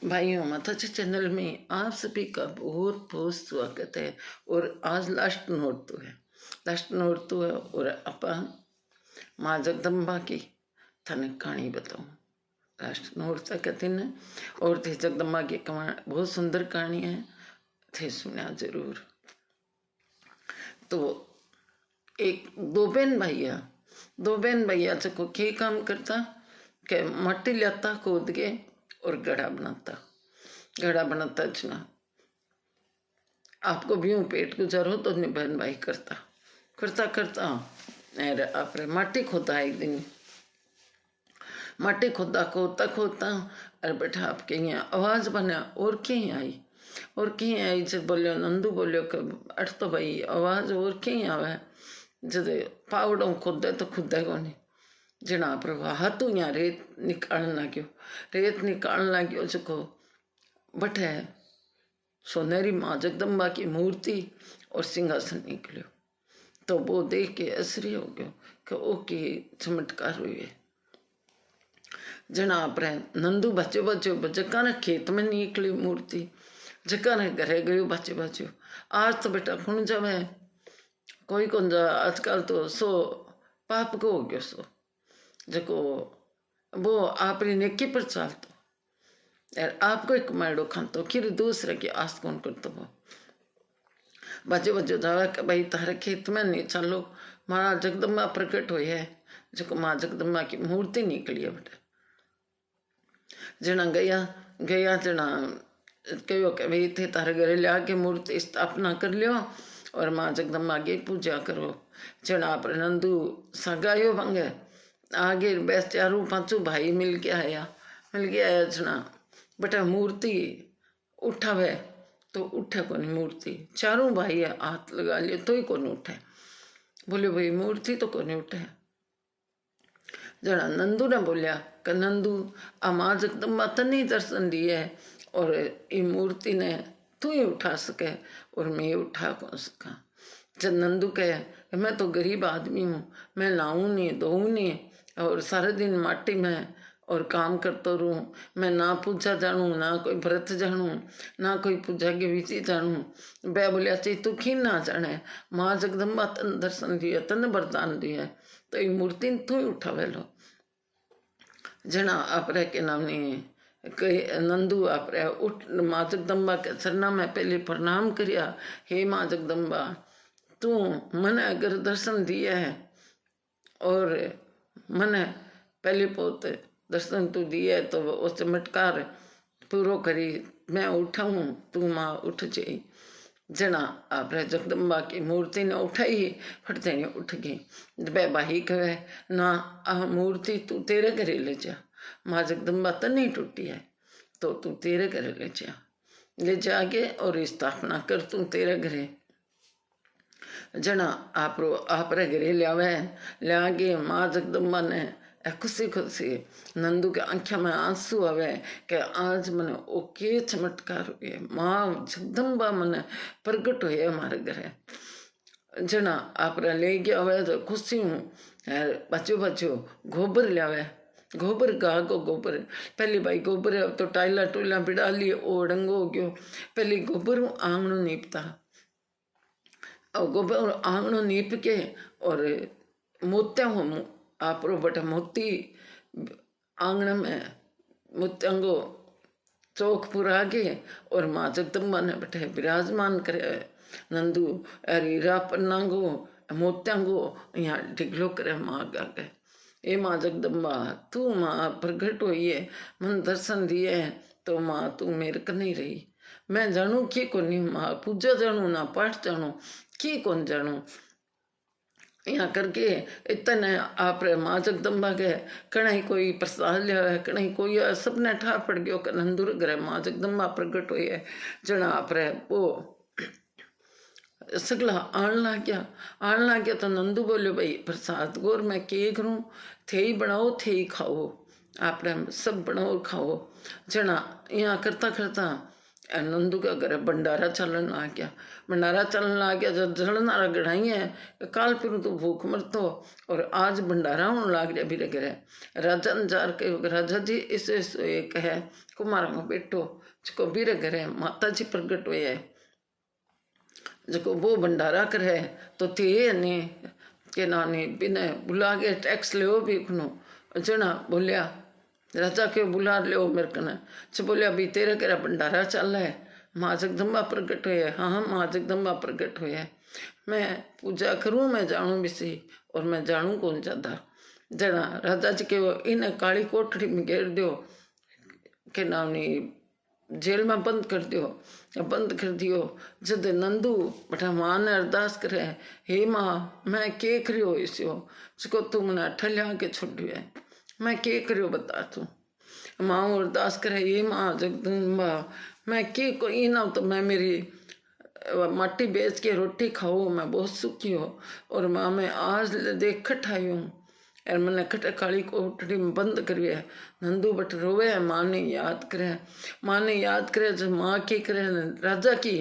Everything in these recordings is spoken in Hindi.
भाइयों, माताजी चैनल में आप सभी का बहुत बहुत स्वागत है। और आज लास्ट नोट तो है और अपन माँ जगदम्बा की थाने कहानी बताऊं। लास्ट नोट तक कहते न और थे जगदम्बा की कहानी बहुत सुंदर कहानी है, थे सुना जरूर। तो एक दो बहन भैया को क्या काम करता के मट्टी लाता खोद के और घड़ा बनाता जना। आपको भी पेट गुजारो तो बहन भाई करता आप माटी खोदा। एक दिन माटी खोदा अरे बेटा आपके यहाँ आवाज बना और कहीं आई जब बोलियो नंदू बोलियो कि अट तो भाई आवाज और कहीं आवे। जब पावड़ों खोदे तो खुदा को नहीं जना पर हाथों यहाँ रेत निकालने लग्यो जको बटे सोनेरी माँ जगदम्बा की मूर्ति और सिंहासन निकलियो। तो वो देख के आश्चर्य हो गयो कि ओ की चमत्कार हुई है। जना पर नंदू बच्चो जका ने खेत में निकली मूर्ति, जका ने घरे गयो बच्चो आज तो बेटा खुण जावे कोई कौन जा। आजकल तो सो पाप को हो गयो सो जको वो आपरी नेकी पर चालतो यार आपको एक कमाड़ो खातो फिर दूसरे की आस कौन करतो। वो बच्चो जावे कि भाई तारे खेत में नहीं चलो माँ जगदम्बा प्रकट हुई है जो माँ जगदम्बा की मूर्ति निकली है। बेटा जना गया जना कहो कि भाई थे तारे घरे लिया के मूर्ति स्थापना कर लियो और माँ जगदम्बा की पूजा करो। जना पर नंदू सगायो भंगे आगे बस चारू पांचू भाई मिल के आया जना बेटा मूर्ति उठावे तो उठे को नहीं मूर्ति। चारों भाई हाथ लगा लिए तो ही को नहीं उठे। बोले भाई मूर्ति तो को नहीं उठे। जना नंदू ने बोलिया कि नंदू आ माँ जगदम्बा तने दर्शन दिए और ये मूर्ति ने तू ही उठा सके और मैं उठा कौन सका। जब नंदू कहे मैं तो गरीब आदमी हूँ, मैं नहाऊँ नहीं धोऊँ नहीं और सारे दिन माटी में और काम करता रहूँ। मैं ना पूजा जानू ना कोई व्रत जानू ना कोई पूजा की विधि जानू। बै बोलिया चाहिए तू खी ना जाने माँ जगदम्बा तन दर्शन दिए तन वरदान दिए तो ये मूर्ति तू ही उठावे लो। जना आप के नाम नहीं कई नंदू आप उठ माँ जगदम्बा के चरणा में पहले प्रणाम करिया। हे माँ जगदम्बा तू मने अगर दर्शन दिया है और मने पहले पोत दर्शन तू दिए तो उस चमत्कार पूरो करी मैं उठाऊँ तू माँ उठ जाई। जना आप जगदम्बा की मूर्ति ने उठाई फटते ने उठ गई। बै भाई कहे ना आ मूर्ति तू तेरे घरे ले जा, माँ जगदम्बा तो नहीं टूटी है तो तू तेरे घरे ले जाके और स्थापना कर तू तेरे घरे। जना आप घरे लिया के माँ जगदम्बा ने खुशी नंदू के आंखों में आंसू आवे कि आज मने ओके चमत्कार हुए माँ जगदम्बा मने प्रकट हुए हमारे घरे। जना आप ले गया हुआ तो खुशी हूँ। बच्चो गोबर लिया गोबर गा को गोबर पहले भाई गोबर तो टाइला टूला बिड़ा लिए ओ डंगो हो गयो। पहले गोबर आंगनों नीपता और गोबर आंगनों नीप के और मोत्या हूँ आप बटा मोती आंगन में मोत्यांगो चौक पुरा के और माँ जगदम्बा ने बैठे विराजमान करे। नंदू हीरा पन्नांगो मोत्यांगो यहाँ ढिगलो करे माँ गा ए माँ जगदम्बा तू माँ प्रगट हुई है मन दर्शन दिए तो माँ तू मेरे को नहीं रही। मैं जानू की को नहीं माँ पूजा जानू ना पाठ जानू की कौन जानू। यहाँ करके इतने आप माँ जगदम्बा के कहीं कोई प्रसाद लिया है कहीं कोई सबने ठा पड़ गयो कि नंदूर ग्रह माँ जगदम्बा प्रगट हुई है। जना आप वो सगला आन लग गया तो नंदू बोले भाई प्रसाद गोर मैं के करूँ थे ही बनाओ थे ही खाओ आप सब बनाओ खाओ। जना यहाँ करता नंदू का घर भंडारा चलन आ गया। भंडारा चलन आ गया, जब जलनारा गढ़ाई है काल फिर तो भूख मरतो, और आज भंडारा होने लाग गया भी घर। राजा ने जार के राजा जी इस एक है कुमारा को बेटो जिको बीरे घर माता जी प्रगट हुए है, जो वो भंडारा करे तो थे ने के नानी बिना बुला के टैक्स ले भी खुनो जना बोलिया राजा क्यों बुला लो मेरे कने बोलिया भी तेरे केरा भंडारा चल है, माँ जगदम्बा प्रगट हुए है। हाँ हाँ माँ जगदम्बा प्रगट हुए है, मैं पूजा करूँ, मैं जानूँ भी सी और मैं जानूँ कौन ज्यादा। जना राजा जी के इन्हें काली कोठड़ी में घेर दो के नानी जेल में बंद कर दियो, बंद कर दियो। जद नंदू बटा माँ ने अरदास करे, हे माँ मैं के करियो इसो जिको तू मैंने अठ लिया के छोड़ियो है, मैं के करियो बता तू। माँ अरदास करे, ये माँ जगदम्बा मैं के कोई ना तो मैं मेरी माटी बेच के रोटी खाऊँ, मैं बहुत सुखी हो, और माँ मैं आज देख खटाई हूँ और मैंने खट काली कोठड़ी में बंद करिए। नंदू बट रोवे है, माँ ने याद करे, माँ ने याद करे जो माँ की करे राजा की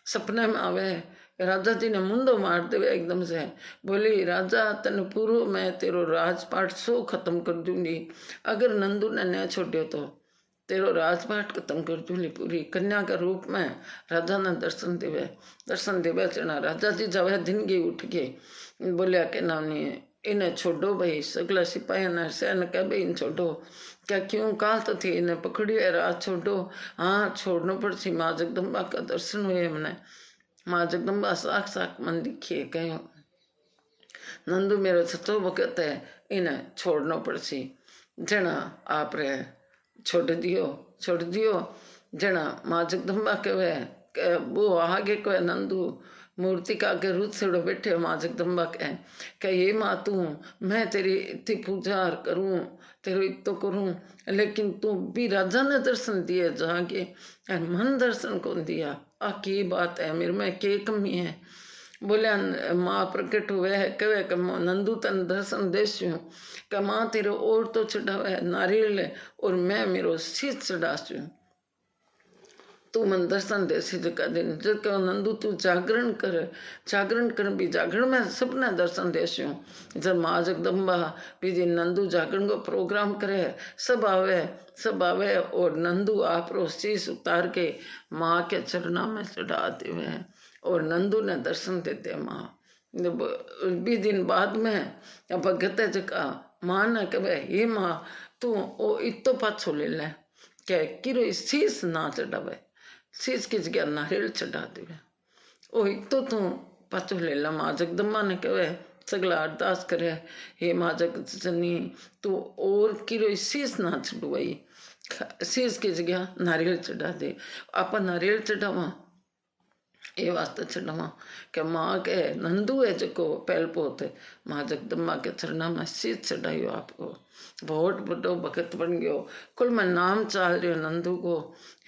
सपने में आवे। राजा जी ने मुंडो मार देवे एकदम से, बोली राजा तन पूरो मैं तेरो राजपाट सो खत्म कर दूंगी, अगर नंदू ने न छोड़ियो तो तेरो राजपाट खत्म कर दूंगी पूरी। कन्या का रूप में राजा ने दर्शन देवे चना राजा जी जावे दिन की उठ के बोलिया के नानी इन्हें छोड़ो भाई, सगला सिपाही ने सैन कह भाई इन छोड़ो, क्या क्यों काल तो थी इन्हें पकड़ी है रात छोड़ो। हाँ छोड़ना पड़ती, माँ जगदम्बा का दर्शन हुए मैंने, माँ जगदम्बा साक्षात मन दिखिए कहीं नंदू मेरा सचो वक़्त है, इन्हें छोड़ना पड़सी। जना आप रे छोड़ दियो जना माँ जगदम्बा के वो आगे कहे नंदू मूर्ति का के रूप से बैठे माँ जगदम्बा कह ये माँ तू मैं तेरी इतनी पूजा करूँ तेरो इतो करूँ, लेकिन तू भी राजा ने दर्शन दिए जहाँ के मन दर्शन कौन दिया, आ की बात है मेरे में के कमी है। बोलिया माँ प्रकट हुए है कहे कि नंदू तन दर्शन देशू कि माँ तेरे और तो चढ़ावे नारियल और मैं मेरो शीत चढ़ाशू, तू मन दर्शन दे का दिन जब कहो नंदू तू जागरण कर भी जागरण में सबने दर्शन देशू। जब माँ जगदम्बा भी नंदू जागरण को प्रोग्राम करे सब आवे और नंदू आप रो शीश उतार के माँ के चरणा में चढ़ाते हुए और नंदू ने दर्शन देते माँ। भी दिन बाद में भगत जका माँ ने कहे ये माँ तू ओ इतो पाछो ले ले क्या किरो शीश ना चढ़ावे, शीश की जगह नारियल चढ़ा देवे, ओ इतो तू पाछो ले ला। माँ जगदम्बा ने कहे सगला अरदास करे, हे माँ जगत जननी तू और किरो शीश ना चढ़वाई, शीश की जगह नारियल चढ़ा दे। आप नारियल चढ़ावा ये वास्ते चढ़ावा कि माँ के नंदू है जो पहल पोत माँ जगदम्बा के चरणा में शीश चढ़ाइयो आपको, बहुत बड़ो भगत बन गयो। कुल में नाम चाल रही नंदू को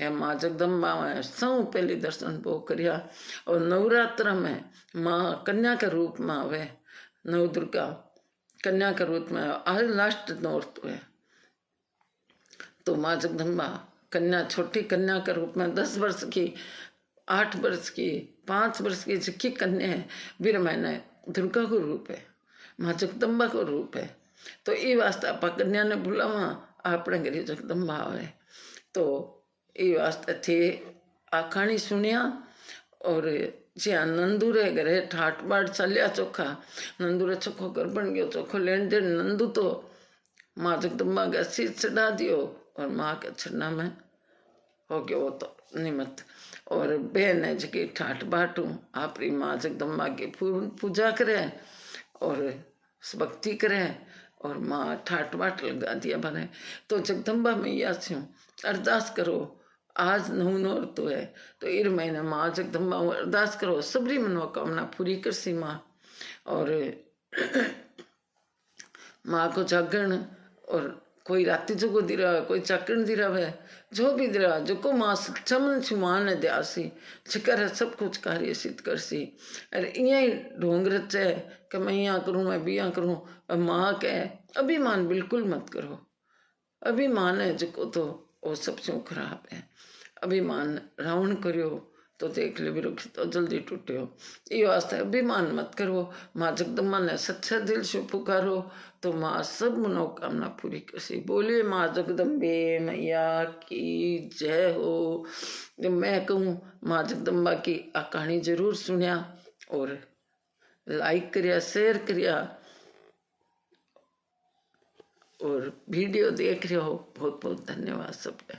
है माँ जगदम्बा में सौ पहली दर्शन वो करिया। और नवरात्र में माँ कन्या के रूप में आवे, नव दुर्गा कन्या के रूप में आज लास्ट नौरत है तो माँ जगदम्बा कन्या छोटी कन्या के रूप में 10 वर्ष की 8 वर्ष की 5 वर्ष की जिक्की कन्या है वीर मैंने दुर्गा को रूप है, माँ जगदम्बा को रूप है। तो ये वास्ते आप कन्या ने बुलावा आपने घरे जगदम्बा आवे, तो ये वास्ते थे आ कहानी सुनिया। और ज्या नंदू रे घरे ठाट बाट चलिया चोखा, नंदू रे चोखो घर बन गयो, चोखो लेन देन नंदू तो माँ जगदम्बा का शीश चढ़ा दियो और माँ के चरणा में हो गया वो तो निमित्त। और बहन है जी ठाट बाटू आपरी माँ जगदम्बा की पूजा करे और भक्ति करे और माँ ठाट बाट लगा दिया बने। तो जगदम्बा मैया से अरदास करो, आज नवनौर तो है तो इर महीने माँ जगदम्बा अरदास करो सबरी मनोकामना पूरी कर सी माँ। और माँ को जागरण और कोई राति जो दि रहा कोई जागरण दि रहा है जो भी दि रहा जो को माँ चमन छुमान ने द्यासी छिकर सब कुछ कार्य सिद्ध कर सी। अरे इं ढोंग रचे कि मैं यहाँ करूँ मैं भी यहाँ करूँ। अब माँ कहे अभिमान बिल्कुल मत करो, अभिमान है जो तो वो सब क्यों खराब है। अभिमान रावण करियो तो देख ले बिरो तो जल्दी टूटियो। ये वास्ते अभिमान मत करो, माँ जगदम्बा ने सच्चे दिल से पुकारो तो माँ सब मनोकामना पूरी कसी। बोलिए माँ जगदम्बे मैया की जय हो। मैं कहूँ माँ जगदम्बा की आ कहानी जरूर सुनिया और लाइक करिया, शेयर करिया और वीडियो देख रहे हो। बहुत बहुत धन्यवाद सबका।